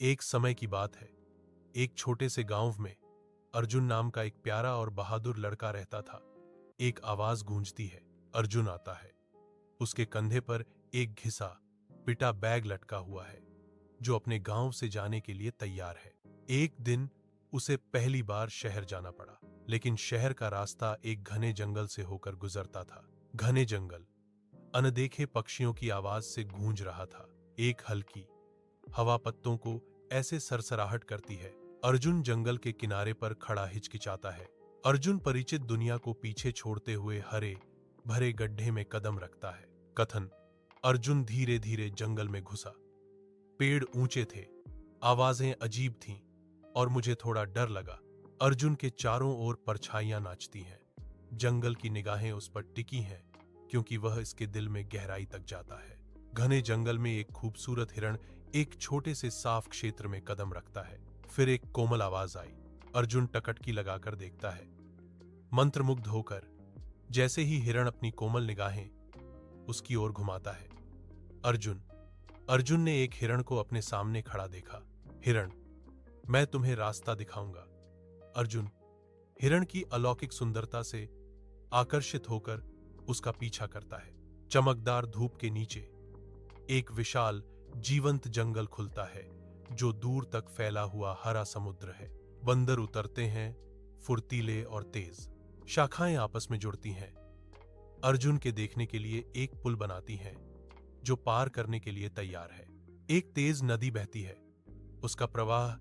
एक समय की बात है। एक छोटे से गांव में अर्जुन नाम का एक प्यारा और बहादुर लड़का रहता था। एक आवाज गूंजती है, अर्जुन आता है। उसके कंधे पर एक घिसा पिटा बैग लटका हुआ है, जो अपने गांव से जाने के लिए तैयार है। एक दिन उसे पहली बार शहर जाना पड़ा, लेकिन शहर का रास्ता एक घने जंगल से होकर गुजरता था। घने जंगल अनदेखे पक्षियों की आवाज से गूंज रहा था। एक हल्की हवा पत्तों को ऐसे सरसराहट करती है। अर्जुन जंगल के किनारे पर खड़ा हिचकिचाता है। अर्जुन परिचित दुनिया को पीछे छोड़ते हुए हरे भरे गड्ढे में कदम रखता है। कथन: अर्जुन धीरे धीरे जंगल में घुसा। पेड़ ऊंचे थे, आवाजें अजीब थीं और मुझे थोड़ा डर लगा। अर्जुन के चारों ओर परछाइयां नाचती हैं। जंगल की निगाहें उस पर टिकी हैं, क्योंकि वह इसके दिल में गहराई तक जाता है। घने जंगल में एक खूबसूरत हिरण एक छोटे से साफ क्षेत्र में कदम रखता है। फिर एक कोमल आवाज आई। अर्जुन टकटकी लगाकर देखता है, मंत्रमुग्ध होकर। जैसे ही हिरण अपनी कोमल निगाहें उसकी ओर घुमाता है, अर्जुन ने एक हिरण को अपने सामने खड़ा देखा। हिरण: मैं तुम्हें रास्ता दिखाऊंगा। अर्जुन हिरण की अलौकिक सुंदरता से आकर्षित होकर उसका पीछा करता है। चमकदार धूप के नीचे एक विशाल जीवंत जंगल खुलता है, जो दूर तक फैला हुआ हरा समुद्र है। बंदर उतरते हैं, फुर्तीले और तेज। शाखाएं आपस में जुड़ती हैं, अर्जुन के देखने के लिए एक पुल बनाती हैं, जो पार करने के लिए तैयार है। एक तेज नदी बहती है, उसका प्रवाह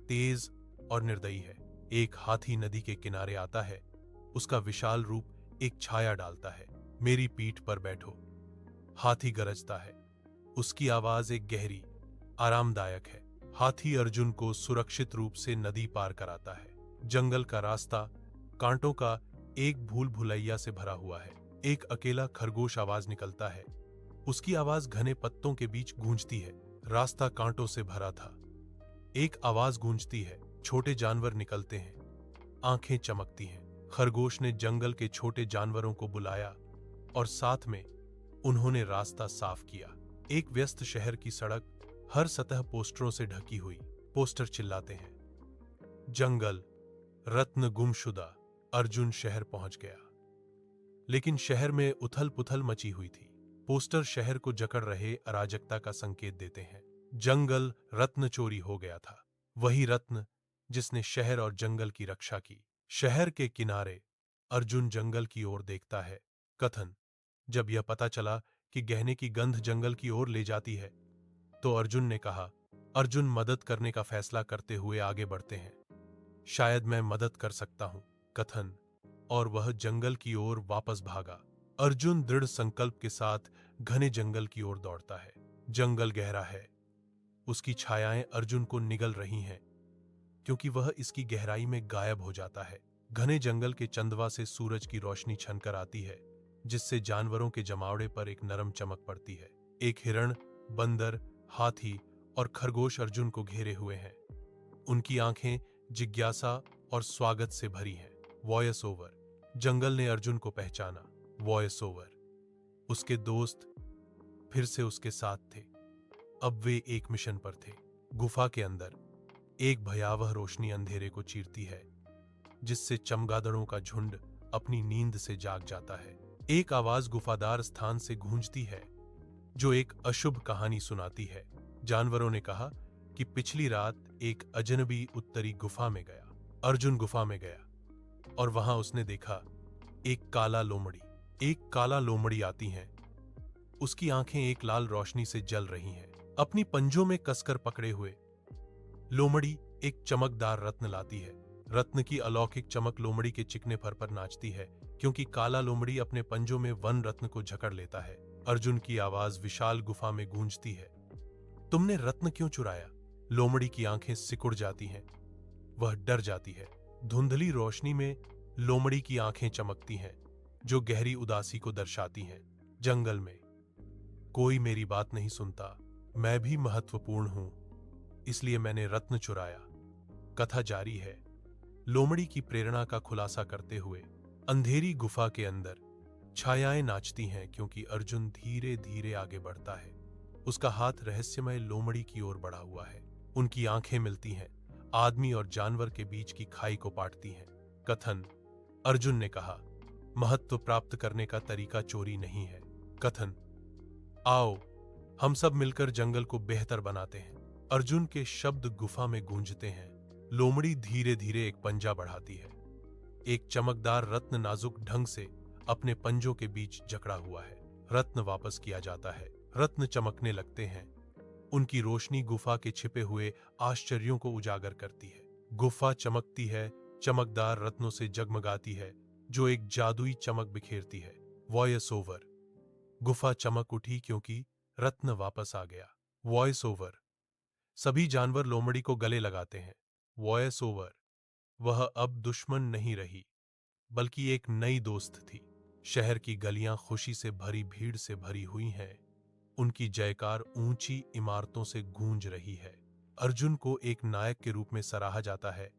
तेज और निर्दयी है। एक हाथी नदी के किनारे आता है, उसका विशाल रूप एक छाया डालता है। मेरी पीठ पर बैठो, हाथी गरजता है। उसकी आवाज एक गहरी, आरामदायक है। हाथी अर्जुन को सुरक्षित रूप से नदी पार कराता है। जंगल का रास्ता कांटों का एक भूल भुलैया से भरा हुआ है। एक अकेला खरगोश आवाज निकलता है, उसकी आवाज घने पत्तों के बीच गूंजती है। रास्ता कांटों से भरा था। एक आवाज गूंजती है, छोटे जानवर निकलते हैं, आंखें चमकती हैं। खरगोश ने जंगल के छोटे जानवरों को बुलाया और साथ में उन्होंने रास्ता साफ किया। एक व्यस्त शहर की सड़क हर सतह पोस्टरों से ढकी हुई। पोस्टर चिल्लाते हैं, जंगल रत्न गुमशुदा। अर्जुन शहर पहुंच गया, लेकिन शहर में उथल पुथल मची हुई थी। पोस्टर शहर को जकड़ रहे अराजकता का संकेत देते हैं। जंगल रत्न चोरी हो गया था, वही रत्न जिसने शहर और जंगल की रक्षा की। शहर के किनारे अर्जुन जंगल की ओर देखता है। कथन: जब यह पता चला कि गहने की गंध जंगल की ओर ले जाती है, तो अर्जुन ने कहा। अर्जुन मदद करने का फैसला करते हुए आगे बढ़ते हैं। शायद मैं मदद कर सकता हूं। कथन: और वह जंगल की ओर वापस भागा। अर्जुन दृढ़ संकल्प के साथ घने जंगल की ओर दौड़ता है। जंगल गहरा है, उसकी छायाएं अर्जुन को निगल रही हैं, क्योंकि वह इसकी गहराई में गायब हो जाता है। घने जंगल के चंदवा से सूरज की रोशनी छनकर आती है, जिससे जानवरों के जमावड़े पर एक नरम चमक पड़ती है। एक हिरण, बंदर, हाथी और खरगोश अर्जुन को घेरे हुए हैं। उनकी आंखें जिज्ञासा और स्वागत से भरी हैं। वॉयस ओवर: जंगल ने अर्जुन को पहचाना। वॉयस ओवर: उसके दोस्त फिर से उसके साथ थे। अब वे एक मिशन पर थे। गुफा के अंदर एक भयावह रोशनी अंधेरे को चीरती है, जिससे चमगादड़ों का झुंड अपनी नींद से जाग जाता है। एक आवाज गुफादार स्थान से गूंजती है, जो एक अशुभ कहानी सुनाती है। जानवरों ने कहा कि पिछली रात एक अजनबी उत्तरी गुफा में गया। अर्जुन गुफा में गया और वहां उसने देखा एक काला लोमड़ी। एक काला लोमड़ी आती है, उसकी आंखें एक लाल रोशनी से जल रही हैं। अपनी पंजों में कसकर पकड़े हुए लोमड़ी एक चमकदार रत्न लाती है। रत्न की अलौकिक चमक लोमड़ी के चिकने फर पर नाचती है, क्योंकि काला लोमड़ी अपने पंजों में वन रत्न को जकड़ लेता है। अर्जुन की आवाज विशाल गुफा में गूंजती है, तुमने रत्न क्यों चुराया? लोमड़ी की आंखें सिकुड़ जाती हैं, वह डर जाती है। धुंधली रोशनी में लोमड़ी की आंखें चमकती हैं, जो गहरी उदासी को दर्शाती हैं। जंगल में कोई मेरी बात नहीं सुनता, मैं भी महत्वपूर्ण हूं, इसलिए मैंने रत्न चुराया। कथा जारी है। लोमड़ी की प्रेरणा का खुलासा करते हुए अंधेरी गुफा के अंदर छायाएं नाचती हैं, क्योंकि अर्जुन धीरे धीरे आगे बढ़ता है। उसका हाथ रहस्यमय लोमड़ी की ओर बढ़ा हुआ है। उनकी आंखें मिलती हैं, आदमी और जानवर के बीच की खाई को पाटती हैं। कथन। अर्जुन ने कहा, महत्व प्राप्त करने का तरीका चोरी नहीं है। कथन। आओ हम सब मिलकर जंगल को बेहतर बनाते हैं। अर्जुन के शब्द गुफा में गूंजते हैं। लोमड़ी धीरे धीरे एक पंजा बढ़ाती है। एक चमकदार रत्न नाजुक ढंग से अपने पंजों के बीच जकड़ा हुआ है। रत्न वापस किया जाता है। रत्न चमकने लगते हैं। उनकी रोशनी गुफा के छिपे हुए आश्चर्यों को उजागर करती है। गुफा चमकती है, चमकदार रत्नों से जगमगाती है, जो एक जादुई चमक बिखेरती है। Voice over. गुफा चमक उठी क्योंकि रत्न वापस आ गया। Voice over. सभी जानवर लोमड़ी को गले लगाते हैं। Voice over. वह अब दुश्मन नहीं रही, बल्कि एक नई दोस्त थी। शहर की गलियां खुशी से भरी भीड़ से भरी हुई हैं। उनकी जयकार ऊंची इमारतों से गूंज रही है। अर्जुन को एक नायक के रूप में सराहा जाता है।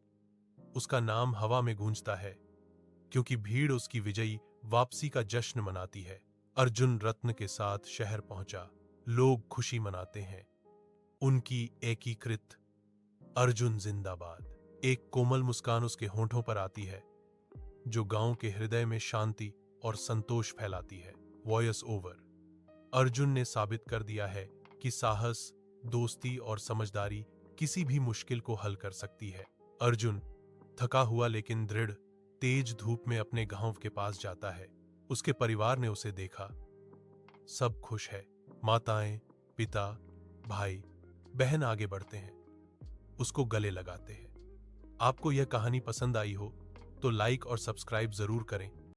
उसका नाम हवा में गूंजता है, क्योंकि भीड़ उसकी विजयी वापसी का जश्न मनाती है। अर्जुन रत्न के साथ शहर पहुंचा। लोग खुशी मनाते हैं। उनकी एकीकृत अर्जुन जिंदाबाद। एक कोमल मुस्कान उसके होंठों पर आती है, जो गांव के हृदय में शांति और संतोष फैलाती है। Voice over. अर्जुन ने साबित कर दिया है कि साहस, दोस्ती और समझदारी किसी भी मुश्किल को हल कर सकती है। अर्जुन थका हुआ लेकिन दृढ़ तेज धूप में अपने गांव के पास जाता है। उसके परिवार ने उसे देखा। सब खुश है। माताएं, पिता, भाई, बहन आगे बढ़ते हैं, उसको गले लगाते हैं। आपको यह कहानी पसंद आई हो तो लाइक और सब्सक्राइब जरूर करें